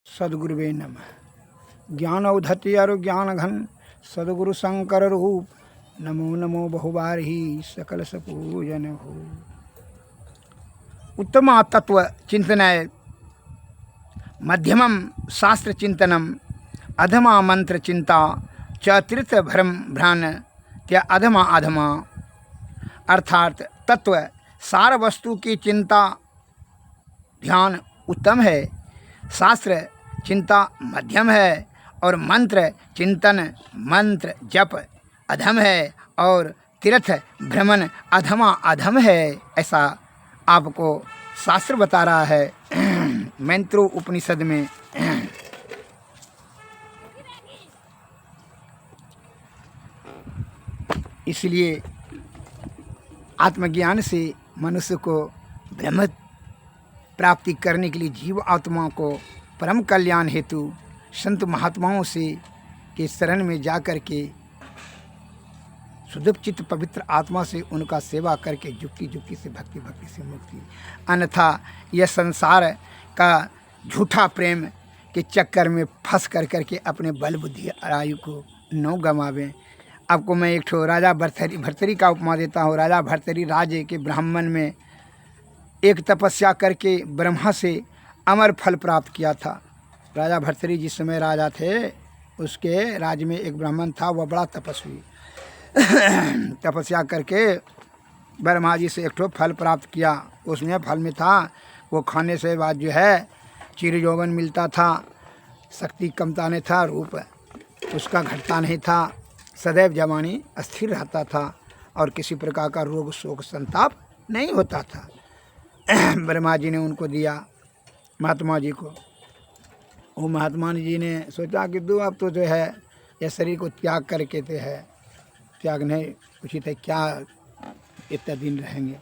सदगुरुवे नमः। ज्ञान औधति और ज्ञान घन सदगुरु शंकर रूप, नमो नमो बहुबार ही सकल सपूजन हो। उत्तम तत्व चिंतनाय, मध्यमम शास्त्र चिंतनम, अधमा मंत्र चिंता च तीर्थ भ्रम भ्रान त्या अधमा अधमा। अर्थात तत्व सार वस्तु की चिंता ध्यान उत्तम है, शास्त्र चिंता मध्यम है और मंत्र चिंतन मंत्र जप अधम है और तीर्थ भ्रमण अधमा अधम है। ऐसा आपको शास्त्र बता रहा है मैत्रो उपनिषद में। इसलिए आत्मज्ञान से मनुष्य को ब्रह्म प्राप्ति करने के लिए जीव आत्मा को परम कल्याण हेतु संत महात्माओं से के शरण में जाकर के शुद्ध चित्त पवित्र आत्मा से उनका सेवा करके जुक्ति जुक्ति से भक्ति भक्ति से मुक्ति। अन्यथा यह संसार का झूठा प्रेम के चक्कर में फंस कर करके अपने बल बुद्धि आयु को न गंवावें। आपको मैं एक ठो राजा भर्तरी का उपमा देता हूँ। राजा भर्तरी राज्य के ब्राह्मण में एक तपस्या करके ब्रह्मा से अमर फल प्राप्त किया था। राजा भर्तरी जिस समय राजा थे उसके राज्य में एक ब्राह्मण था, वह बड़ा तपस्वी तपस्या करके ब्रह्मा जी से एक ठो फल प्राप्त किया। उसमें फल में था वो खाने से बाद जो है चिर यौवन मिलता था, शक्ति कमता नहीं था, रूप उसका घटता नहीं था, सदैव जवानी स्थिर रहता था और किसी प्रकार का रोग शोक संताप नहीं होता था। ब्रह्मा जी ने उनको दिया महात्मा जी को। वो महात्मा जी ने सोचा कि तू अब तो जो है यह शरीर को त्याग करके तो है, त्याग नहीं उचित है, क्या इतना दिन रहेंगे।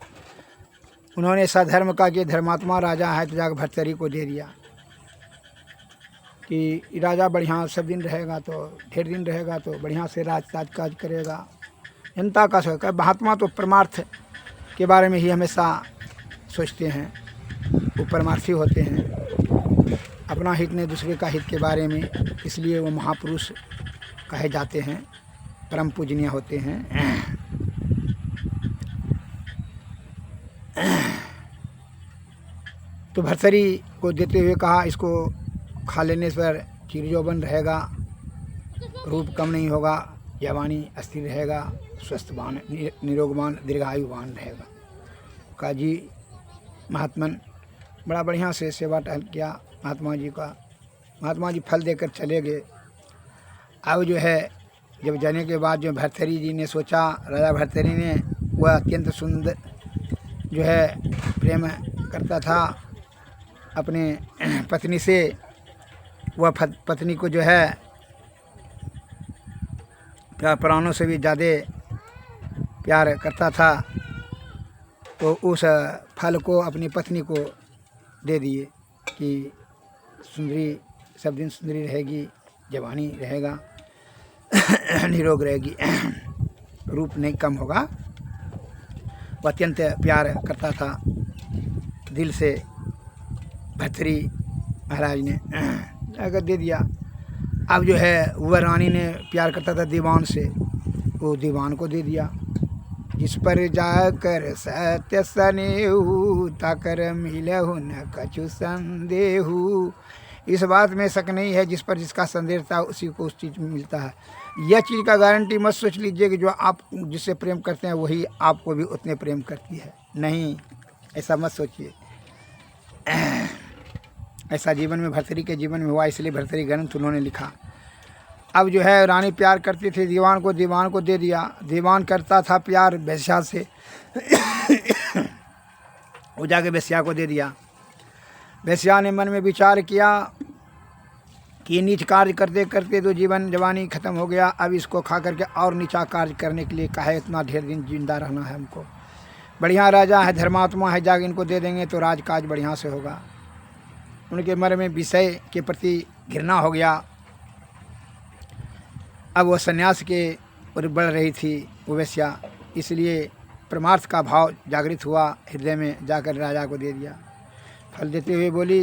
उन्होंने ऐसा धर्म का कि धर्मात्मा राजा है तो जाकर भर्तरी को दे दिया कि राजा बढ़िया सब दिन रहेगा तो ढेर दिन रहेगा तो बढ़िया से राज काज करेगा, जनता का सोचकर। महात्मा तो परमार्थ के बारे में ही हमेशा सोचते हैं, वो परमार्थी होते हैं, अपना हित नहीं दूसरे का हित के बारे में, इसलिए वो महापुरुष कहे जाते हैं, परम पूजनीय होते हैं। तो भर्तरी को देते हुए कहा इसको खा लेने पर चिर यौवन रहेगा, रूप कम नहीं होगा, जवानी स्थिर रहेगा, स्वस्थवान निरोगवान दीर्घायुवान रहेगा। कहा जी महात्मन बड़ा बढ़िया से सेवा टहल किया महात्मा जी का। महात्मा जी फल देकर चले गए। अब जो है जब जाने के बाद जो भर्तरी जी ने सोचा, राजा भर्तरी ने, वह अत्यंत सुंदर जो है प्रेम करता था अपने पत्नी से। वह पत्नी को जो है प्राणों से भी ज़्यादा प्यार करता था, तो उस फल को अपनी पत्नी को दे दिए कि सुंदरी सब दिन सुंदरी रहेगी, जवानी रहेगा, निरोग रहेगी, रूप नहीं कम होगा। वह अत्यंत प्यार करता था दिल से। भर्तरी महाराज ने अगर दे दिया। अब जो है वह रानी ने प्यार करता था दीवान से, वो दीवान को दे दिया। जिस पर जाकर सत्य सनेहु ताकर मिलहु न कछु संदेहु। इस बात में शक नहीं है, जिस पर जिसका संदेह था उसी को उस चीज़ में मिलता है। यह चीज़ का गारंटी मत सोच लीजिए कि जो आप जिससे प्रेम करते हैं वही आपको भी उतने प्रेम करती है, नहीं, ऐसा मत सोचिए। ऐसा जीवन में भर्तरी के जीवन में हुआ, इसलिए भर्तरी ग्रंथ उन्होंने लिखा। अब जो है रानी प्यार करती थी दीवान को दे दिया। दीवान करता था प्यार वेश्या से वो जाके वेश्या को दे दिया। वेश्या ने मन में विचार किया कि नीच कार्य करते करते तो जीवन जवानी ख़त्म हो गया, अब इसको खा करके और नीचा कार्य करने के लिए काहे इतना ढेर दिन जिंदा रहना है हमको। बढ़िया राजा है, धर्मात्मा है, जाके इनको दे देंगे तो राजकाज बढ़िया से होगा। उनके मन में विषय के प्रति घृणा हो गया। अब वह सन्यास के ओर बढ़ रही थी वो वेश्या, इसलिए परमार्थ का भाव जागृत हुआ हृदय में, जाकर राजा को दे दिया। फल देते हुए बोली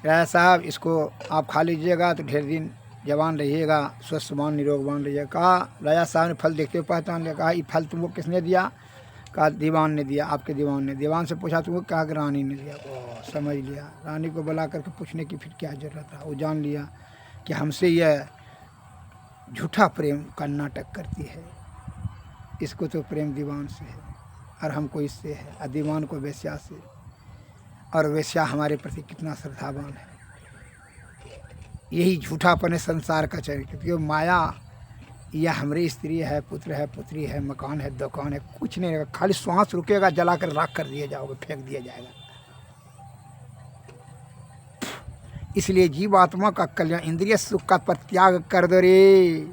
राजा साहब इसको आप खा लीजिएगा तो ढेर दिन जवान रहिएगा, स्वस्थवान निरोगवान रहिएगा। कहा राजा साहब ने फल देखते हुए पहचान लिया। कहा ये फल तुमको किसने दिया? कहा दीवान ने दिया, आपके दीवान ने। दीवान से पूछा तुमको? कहा कि रानी ने दिया। वो समझ लिया, रानी को बुला करके पूछने की फिर क्या जरूरत था। वो जान लिया कि हमसे यह झूठा प्रेम का नाटक करती है, इसको तो प्रेम दीवान से है और हमको इससे है, और दीवान को वेश्या से, और वेश्या हमारे प्रति कितना श्रद्धावान है। यही झूठापन है संसार का चरित्र। क्योंकि माया यह हमारी स्त्री है, पुत्र है, पुत्री है, मकान है, दुकान है, कुछ नहीं रहेगा। खाली श्वास रुकेगा, जला कर राख कर दिया जाओगे, फेंक दिया जाएगा। इसलिए जीवात्मा का कल्याण, इंद्रिय सुख का परित्याग कर दो रे।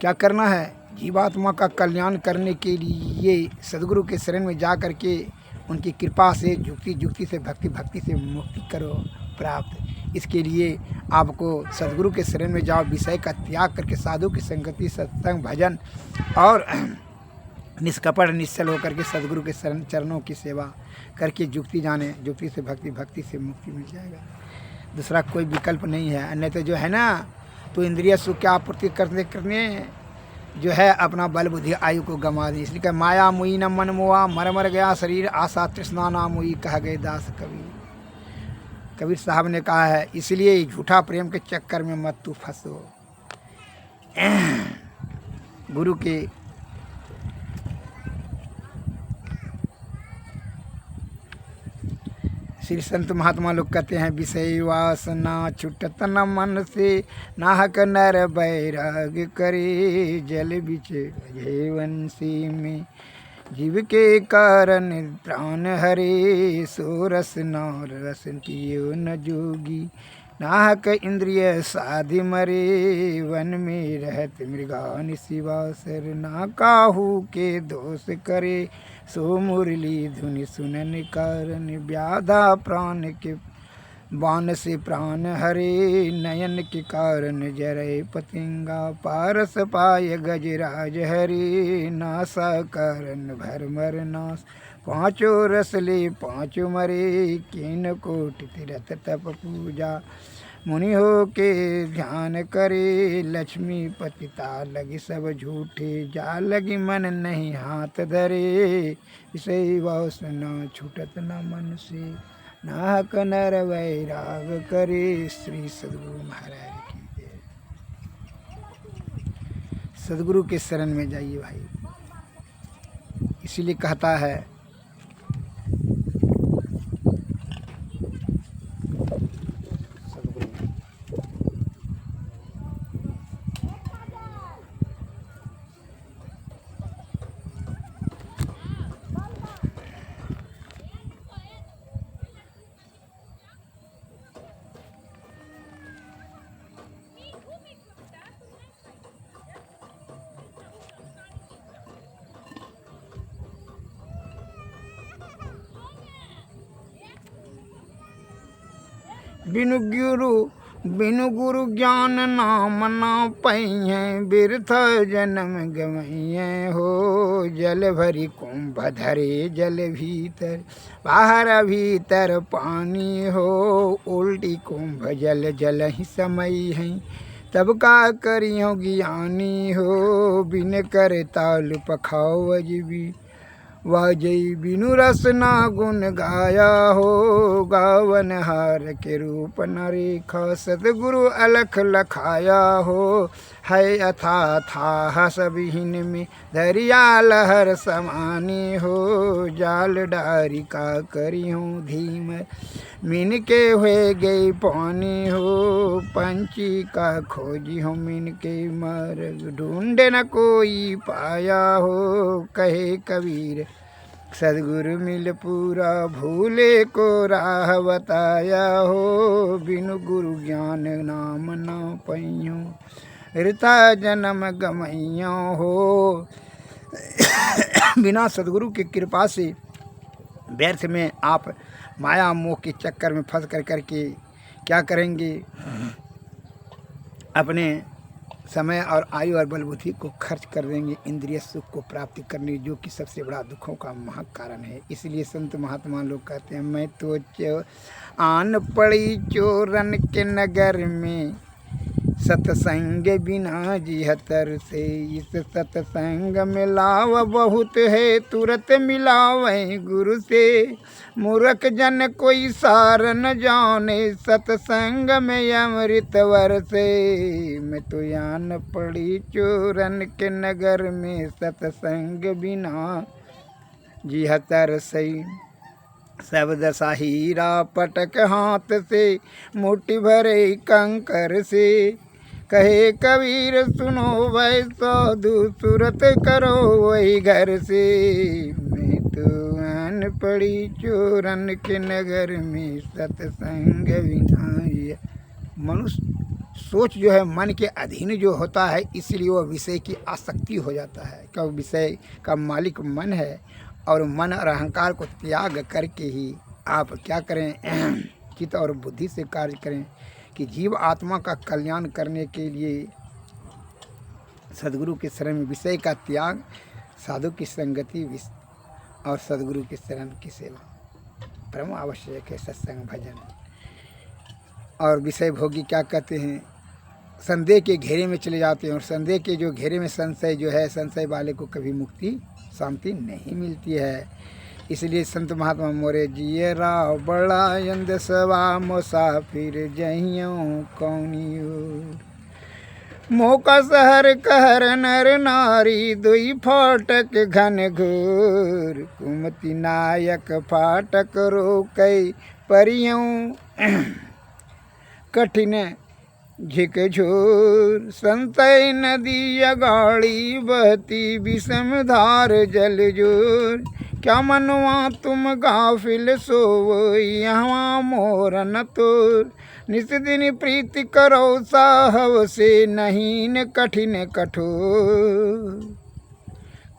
क्या करना है? जीवात्मा का कल्याण करने के लिए सदगुरु के शरण में जा करके उनकी कृपा से जुक्ति जुक्ति से भक्ति से मुक्ति करो प्राप्त। इसके लिए आपको सदगुरु के शरण में जाओ, विषय का त्याग करके साधु की संगति, सत्संग, भजन और निष्कपट निश्चल होकर के सदगुरु के चरणों की सेवा करके जुक्ति जाने, जुक्ति से भक्ति से मुक्ति मिल जाएगा। दूसरा कोई विकल्प नहीं है। अन्य तो जो है ना, तो इंद्रिय सुख की आपूर्ति करने जो है अपना बल बुद्धि आयु को गंवा दी। इसलिए माया मुई न मन मुआ, मर मर गया शरीर, आशा तृष्णा ना मुई, कह गए दास कबीर साहब ने कहा है। इसलिए झूठा प्रेम के चक्कर में मत तू फंसो। गुरु के श्री संत महात्मा लोग कहते हैं, विषय वासना छुटत न मन से, नाहक नर बैराग करे, जल बिच वंशी में जीव के कारण प्राण हरे, सो रस नार रस कियो न जोगी, नाहक इंद्रिय साधि मरे, वन में रहत मृगान शिवासर, ना काहू के दोष करे, सो मुरली धुनि सुनन कारण, व्याधा प्राण के बाण से प्राण हरे, नयन के कारण जरे पतिंगा, पारस पाय गजराज हरे, नासा कारण भरमर नाश, पांचों रस ले पांचों मरे, किन कोटि तीरथ तप पूजा, मुनि हो के ध्यान करे, लक्ष्मी पतिता लगी सब झूठे, जा लगी मन नहीं हाथ धरे, इसे वासना छूटत न मन से, नाहक नर वैराग करे। श्री सदगुरु महाराज की जय। सदगुरु के शरण में जाइए भाई। इसीलिए कहता है बिनु गुरु ज्ञान नाम ना पाइए, बिरथ जन्म गवैये हो, जल भरी कुंभ धरे जल भीतर, बाहर भीतर पानी हो, उल्टी कुंभ जल जल ही समय है, तब का करियो ज्ञानी हो, बिन कर ताल पखाओ अजबी, वाजई बिनु रस ना गुण गाया हो, गावन हार के रूप न रेखा, सतगुरु अलख लखाया हो, है अथा था सबहीन में दरिया लहर समानी हो, जाल डारी का करी हूँ धीम, मिन के हुए गई पानी हो, पंछी का खोजी हूँ मिन के मार्ग, ढूंढे न कोई पाया हो, कहे कबीर सदगुरु मिल पूरा, भूले को राह बताया हो, बिनु गुरु ज्ञान नाम ना पैयो, ऋता जन्म गमैया हो। बिना सदगुरु की कृपा से व्यर्थ में आप माया मोह के चक्कर में फंस कर करके क्या करेंगे, अपने समय और आयु और बल बुद्धि को खर्च कर देंगे इंद्रिय सुख को प्राप्ति करने, जो कि सबसे बड़ा दुखों का महा कारण है। इसलिए संत महात्मा लोग कहते हैं, मैं तो आन पड़ी चोरन के नगर में, सत्संग बिना जिहतर से। इस सत्संग में लाभ बहुत है, तुरंत मिलावे गुरु से। मूर्ख जन कोई सार न जाने, सत्संग में अमृत वर्षे। मैं तो आन पड़ी चोरन के नगर में, सत्संग बिना जिहतर से। सब दशा हीरा पटक हाथ से, मुट्ठी भरे कंकर से। कहे कबीर सुनो वै साधु, सूरत करो वही घर से। मैं तो आन पड़ी चोरन के नगर में, सत्संग बिना। मनुष्य सोच जो है मन के अधीन जो होता है, इसलिए वह विषय की आसक्ति हो जाता है। क्योंकि विषय का मालिक मन है, और मन और अहंकार को त्याग करके ही आप क्या करें, चित्त और बुद्धि से कार्य करें कि जीव आत्मा का कल्याण करने के लिए सदगुरु के शरण में विषय का त्याग, साधु की संगति और सदगुरु के शरण की सेवा परम आवश्यक है। सत्संग भजन और विषय भोगी क्या कहते हैं, संदेह के घेरे में चले जाते हैं, और संदेह के जो घेरे में संशय जो है, संशय वाले को कभी मुक्ति शांति नहीं मिलती है। इसलिए संत महात्मा मोरे जिये राव बड़ा यंद सवा, मुसाफिर जहियों कौनियो। मौका शहर कहर नर नारी, दुई फाटक घन घोर। कुमति नायक फाटक रोकई परियों, कठिन झिकझोर। संतय नदी अगाड़ी बहती, विषम धार जल जोर। क्या मनवा तुम गाफिल सोवो, यहाँ मोर न तोर। निस दिन प्रीति करो साहब से, नहीं न कठिन कठोर।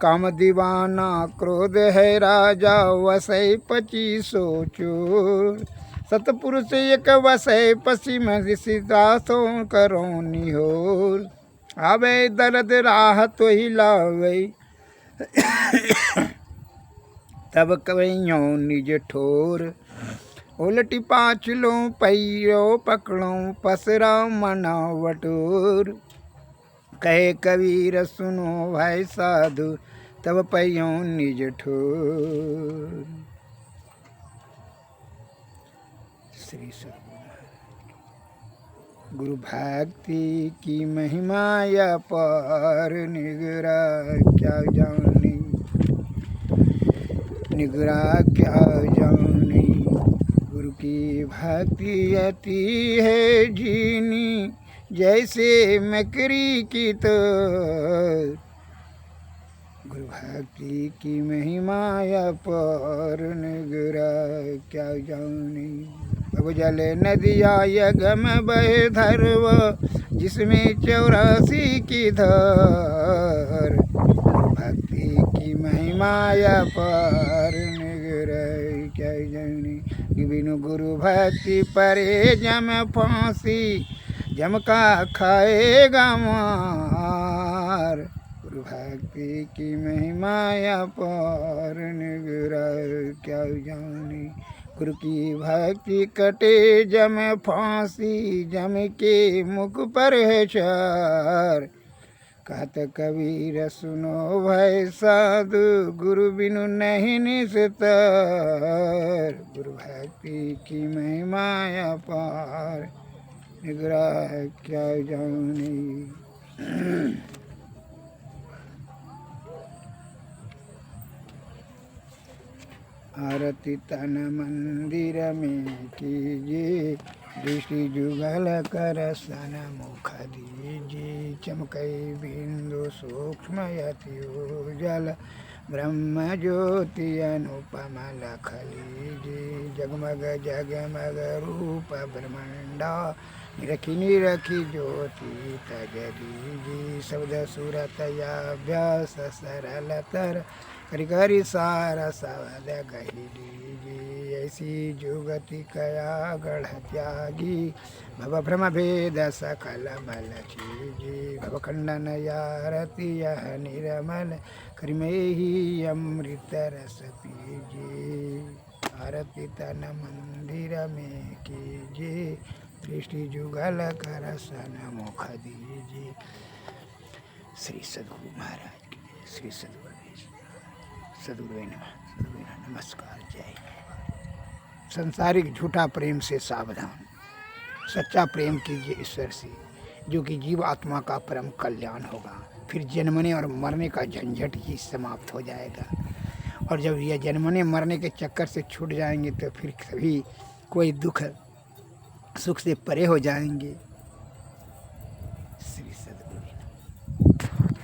काम दीवाना क्रोध है राजा, वसै 2500 चोर। सतपुरुष एक वसै पश्चिम ऋषिदासों करो निहोर। आवे दर्द राह तो ही लावे, तब कवैयों निज ठोर। उलटी पाछलो पैरो पकड़ो, पसरा मना वटोर। कहे कबीर सुनो भाई साधु, तब पैयों निज ठोर। श्री गुरु भक्ति की महिमा या पार, निगरा क्या जाने, निगरा क्या जाने। गुरु की भक्ति अति है जीनी, जैसे मकरी की तो। गुरु भक्ति की महिमा या पार, निगरा क्या जाने। अब जल नदिया यगम बहे धरव, जिसमें 84 की धार। भक्ति की महिमा या पार, निगरा क्या जाने। बिनु गुरु भक्ति परे जम फांसी, जम का खाएगा मार। गुरु भक्ति की महिमा या पार, निगरा क्या जाने। गुरु की भक्ति कटे जम फांसी, जम के मुख पर है चार। कहत कबीर सुनो भाई साधु, गुरु बिनु नहीं निस्तार। गुरु भक्ति की महिमा अपार, निगरा क्या जाने। आरती तन मंदिर में कीजिए, दृष्टि जुगल कर सन मुख दीजिए। चमकई बिंदु सूक्ष्म यति उजल, ब्रह्म ज्योति अनुपम लख लीजिए। जगमग जगमग रूप ब्रह्मांडा, निरखी निरखी ज्योति तज दीजिए। शब्द सूरत अभ्यास सरल तर, करी करी सारा सवद कही दीजिए। ऐसी जुगति कया गढ़ त्यागी, भव भ्रम भेद सकल मल छीजी, भव खंडन यारति यह निर्मल, करिमे ही अमृत रस पीजी, आरती तन मंदिर में कीजिए, दृष्टि जुगल कर सन मुख दीजिए। श्री सद्गुरु महाराज की, श्री सद्गुरु सद्गुरु नमस्कार, जय। संसारिक झूठा प्रेम से सावधान, सच्चा प्रेम कीजिए ईश्वर से, जो कि जीव आत्मा का परम कल्याण होगा। फिर जन्मने और मरने का झंझट ही समाप्त हो जाएगा। और जब यह जन्मने मरने के चक्कर से छूट जाएंगे तो फिर कभी कोई दुख सुख से परे हो जाएंगे।